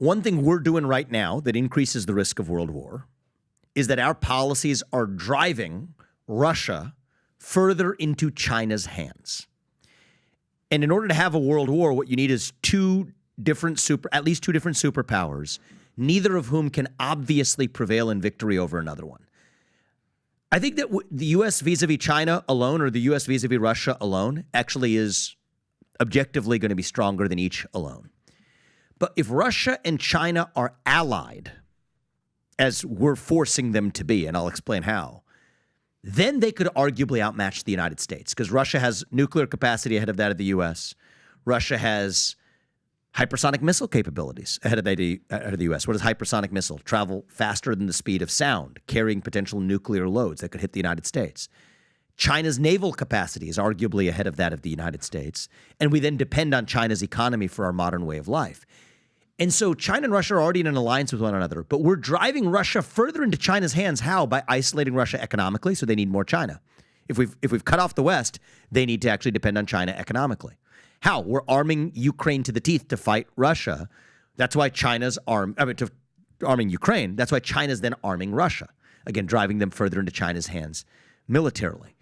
one thing we're doing right now that increases the risk of world war is that our policies are driving Russia further into China's hands. And in order to have a world war, what you need is at least two different superpowers, neither of whom can obviously prevail in victory over another one. I think that the U.S. vis-a-vis China alone, or the U.S. vis-a-vis Russia alone, actually is objectively going to be stronger than each alone. But if Russia and China are allied, as we're forcing them to be, and I'll explain how, then they could arguably outmatch the United States, because Russia has nuclear capacity ahead of that of the U.S. Russia has hypersonic missile capabilities ahead of the U.S. What is hypersonic missile? Travel faster than the speed of sound, carrying potential nuclear loads that could hit the United States. China's naval capacity is arguably ahead of that of the United States, and we then depend on China's economy for our modern way of life. And so China and Russia are already in an alliance with one another, but we're driving Russia further into China's hands. How? By isolating Russia economically, so they need more China. If we've cut off the West, they need to actually depend on China economically. How? We're arming Ukraine to the teeth to fight Russia. That's why China's arming Ukraine. That's why China's then arming Russia. Again, driving them further into China's hands militarily.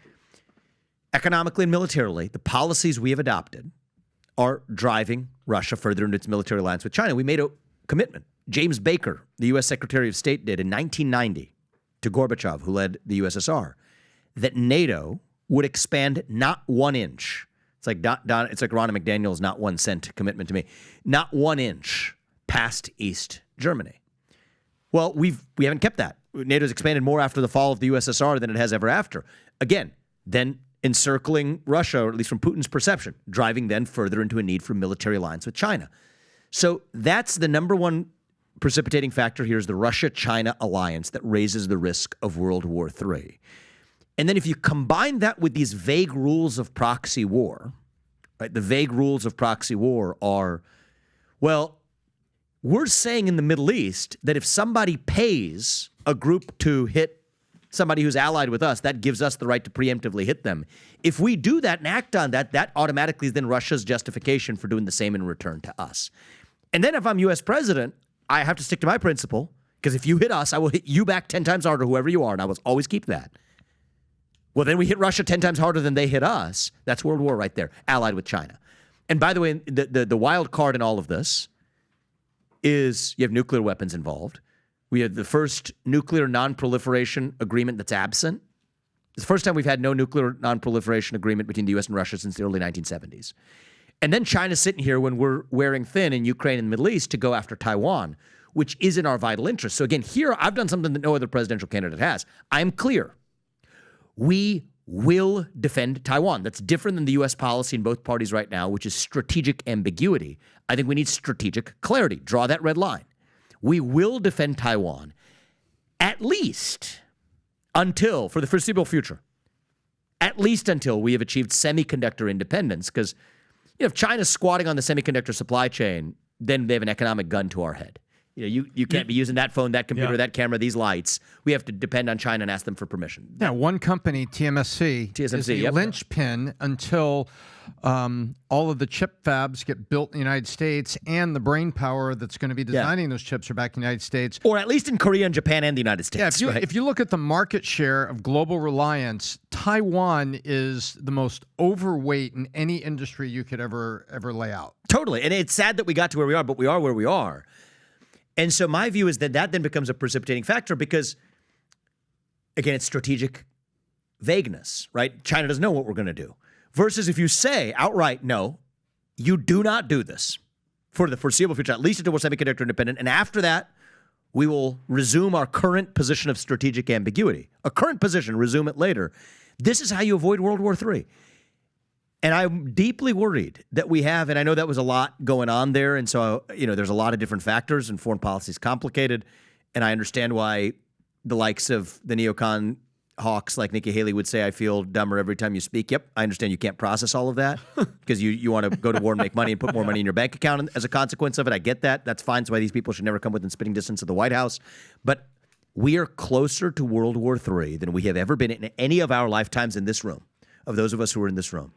Economically and militarily, the policies we have adopted are driving Russia further into its military alliance with China. We made a commitment. James Baker, the U.S. Secretary of State, did in 1990 to Gorbachev, who led the USSR, that NATO would expand not 1 inch. It's like Ronna McDaniel's not 1 cent commitment to me. Not 1 inch past East Germany. Well, we haven't kept that. NATO's expanded more after the fall of the USSR than it has ever after. Again, then encircling Russia, or at least from Putin's perception, driving then further into a need for military alliance with China. So that's the number one precipitating factor here, is the Russia-China alliance that raises the risk of World War III. And then if you combine that with these vague rules of proxy war, right? The vague rules of proxy war are, well, we're saying in the Middle East that if somebody pays a group to hit somebody who's allied with us, that gives us the right to preemptively hit them. If we do that and act on that, that automatically is then Russia's justification for doing the same in return to us. And then if I'm U.S. president, I have to stick to my principle, because if you hit us, I will hit you back 10 times harder, whoever you are, and I will always keep that. Well, then we hit Russia 10 times harder than they hit us. That's World War right there, allied with China. And by the way, the wild card in all of this is you have nuclear weapons involved. We had the first nuclear non-proliferation agreement that's absent. It's the first time we've had no nuclear non-proliferation agreement between the U.S. and Russia since the early 1970s. And then China's sitting here when we're wearing thin in Ukraine and the Middle East to go after Taiwan, which is in our vital interest. So again, here I've done something that no other presidential candidate has. I'm clear. We will defend Taiwan. That's different than the U.S. policy in both parties right now, which is strategic ambiguity. I think we need strategic clarity. Draw that red line. We will defend Taiwan at least until, for the foreseeable future, at least until we have achieved semiconductor independence. Because if China's squatting on the semiconductor supply chain, then they have an economic gun to our head. You can't be using that phone, that computer, that camera, these lights. We have to depend on China and ask them for permission. Yeah, one company, TSMC, is the linchpin until all of the chip fabs get built in the United States, and the brain power that's going to be designing those chips are back in the United States. Or at least in Korea and Japan and the United States. Yeah, if you look at the market share of global reliance, Taiwan is the most overweight in any industry you could ever lay out. Totally. And it's sad that we got to where we are, but we are where we are. And so my view is that then becomes a precipitating factor because, again, it's strategic vagueness, right? China doesn't know what we're going to do. Versus if you say outright, no, you do not do this for the foreseeable future, at least until we're semiconductor independent. And after that, we will resume our current position of strategic ambiguity. A current position, resume it later. This is how you avoid World War III. And I'm deeply worried that we have, and I know that was a lot going on there, and so, there's a lot of different factors, and foreign policy is complicated, and I understand why the likes of the neocon hawks like Nikki Haley would say, I feel dumber every time you speak. Yep, I understand you can't process all of that because you want to go to war and make money and put more money in your bank account as a consequence of it. I get that. That's fine. That's why these people should never come within spitting distance of the White House. But we are closer to World War III than we have ever been in any of our lifetimes in this room, of those of us who are in this room.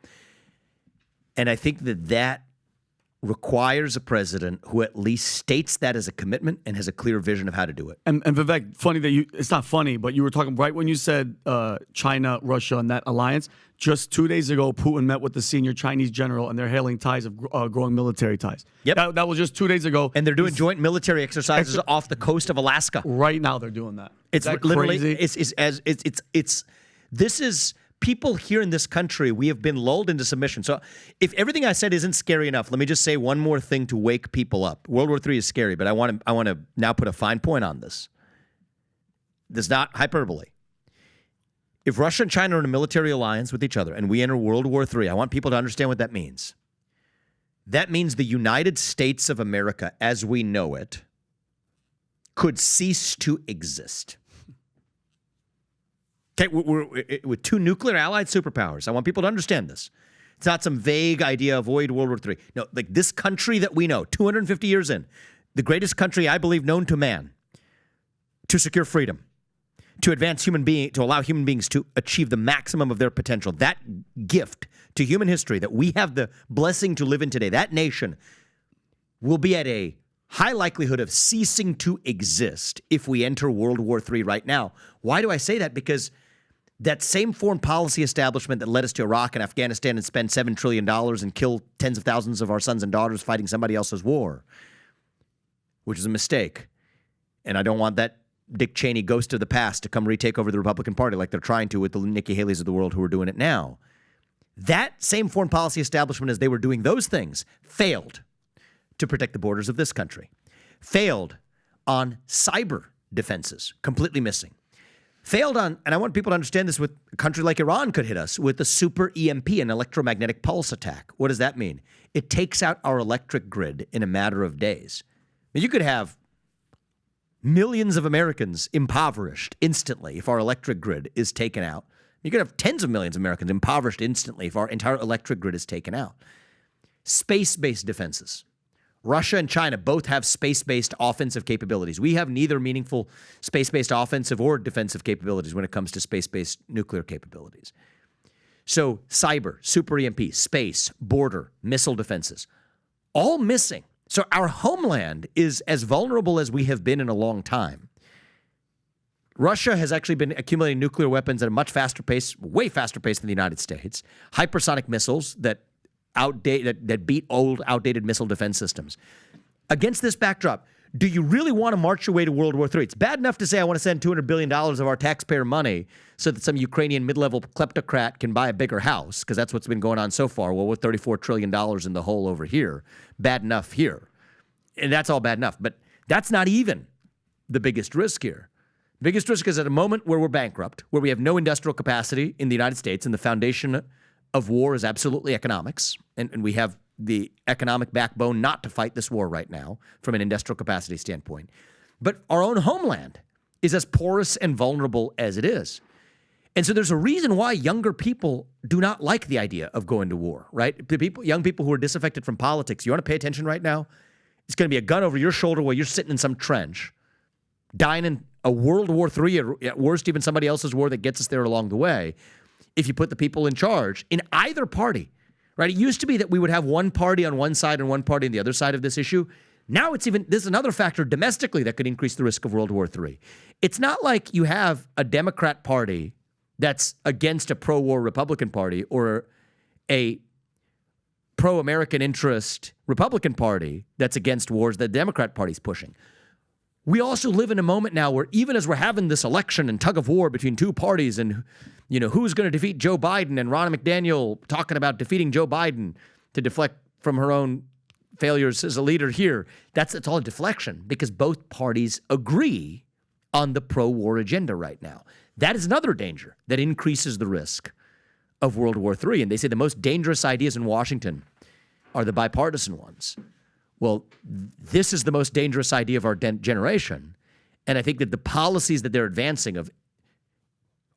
And I think that requires a president who at least states that as a commitment and has a clear vision of how to do it. And Vivek, funny that it's not funny, but you were talking right when you said China, Russia, and that alliance. Just 2 days ago, Putin met with the senior Chinese general, and they're hailing ties of growing military ties. Yep. That was just 2 days ago. And they're doing joint military exercises off the coast of Alaska. Right now, they're doing that. It's literally, this is, people here in this country, we have been lulled into submission. So if everything I said isn't scary enough, let me just say one more thing to wake people up. World War III is scary, but I want to now put a fine point on this. This is not hyperbole. If Russia and China are in a military alliance with each other and we enter World War III, I want people to understand what that means. That means the United States of America, as we know it, could cease to exist. Okay, we're with two nuclear allied superpowers. I want people to understand this. It's not some vague idea, avoid World War III. No, like this country that we know, 250 years in, the greatest country, I believe, known to man, to secure freedom, to advance to allow human beings to achieve the maximum of their potential. That gift to human history that we have the blessing to live in today, that nation will be at a high likelihood of ceasing to exist if we enter World War III right now. Why do I say that? Because that same foreign policy establishment that led us to Iraq and Afghanistan and spend $7 trillion and kill tens of thousands of our sons and daughters fighting somebody else's war, which is a mistake. And I don't want that Dick Cheney ghost of the past to come retake over the Republican Party like they're trying to with the Nikki Haley's of the world who are doing it now. That same foreign policy establishment, as they were doing those things, failed to protect the borders of this country, failed on cyber defenses, completely missing, failed on, and I want people to understand this, with a country like Iran could hit us with a super EMP, an electromagnetic pulse attack. What does that mean? It takes out our electric grid in a matter of days. You could have millions of Americans impoverished instantly if our electric grid is taken out. You could have tens of millions of Americans impoverished instantly if our entire electric grid is taken out. Space-based defenses. Russia and China both have space-based offensive capabilities. We have neither meaningful space-based offensive or defensive capabilities when it comes to space-based nuclear capabilities. So cyber, super EMP, space, border, missile defenses, all missing. So our homeland is as vulnerable as we have been in a long time. Russia has actually been accumulating nuclear weapons at a much faster pace, way faster pace than the United States. Hypersonic missiles that beat old, outdated missile defense systems. Against this backdrop, do you really want to march your way to World War III? It's bad enough to say I want to send $200 billion of our taxpayer money so that some Ukrainian mid-level kleptocrat can buy a bigger house, because that's what's been going on so far. Well, we're $34 trillion in the hole over here. Bad enough here. And that's all bad enough. But that's not even the biggest risk here. The biggest risk is at a moment where we're bankrupt, where we have no industrial capacity in the United States, and the foundation of war is absolutely economics, and we have the economic backbone not to fight this war right now from an industrial capacity standpoint. But our own homeland is as porous and vulnerable as it is. And so there's a reason why younger people do not like the idea of going to war, right? The young people who are disaffected from politics, you want to pay attention right now? It's going to be a gun over your shoulder while you're sitting in some trench, dying in a World War III, or at worst even somebody else's war that gets us there along the way, if you put the people in charge in either party, right? It used to be that we would have one party on one side and one party on the other side of this issue. Now there's another factor domestically that could increase the risk of World War III. It's not like you have a Democrat party that's against a pro-war Republican party or a pro-American interest Republican party that's against wars that the Democrat party's pushing. We also live in a moment now where even as we're having this election and tug of war between two parties and, you know, who's going to defeat Joe Biden, and Ronna McDaniel talking about defeating Joe Biden to deflect from her own failures as a leader here, it's all a deflection because both parties agree on the pro-war agenda right now. That is another danger that increases the risk of World War III. And they say the most dangerous ideas in Washington are the bipartisan ones. Well, this is the most dangerous idea of our generation. And I think that the policies that they're advancing of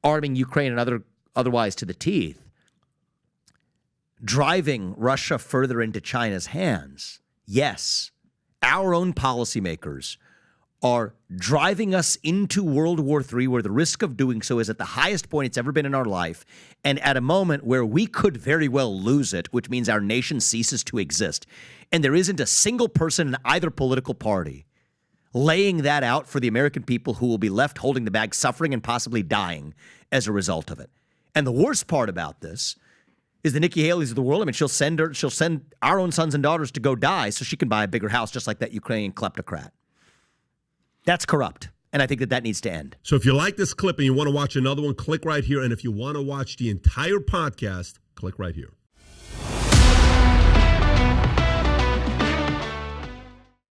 arming Ukraine and otherwise to the teeth, driving Russia further into China's hands, yes, our own policymakers are driving us into World War III, where the risk of doing so is at the highest point it's ever been in our life, and at a moment where we could very well lose it, which means our nation ceases to exist. And there isn't a single person in either political party laying that out for the American people, who will be left holding the bag, suffering and possibly dying as a result of it. And the worst part about this is the Nikki Haley's of the world. I mean, she'll send our own sons and daughters to go die so she can buy a bigger house, just like that Ukrainian kleptocrat. That's corrupt, and I think that needs to end. So if you like this clip and you want to watch another one, click right here. And if you want to watch the entire podcast, click right here.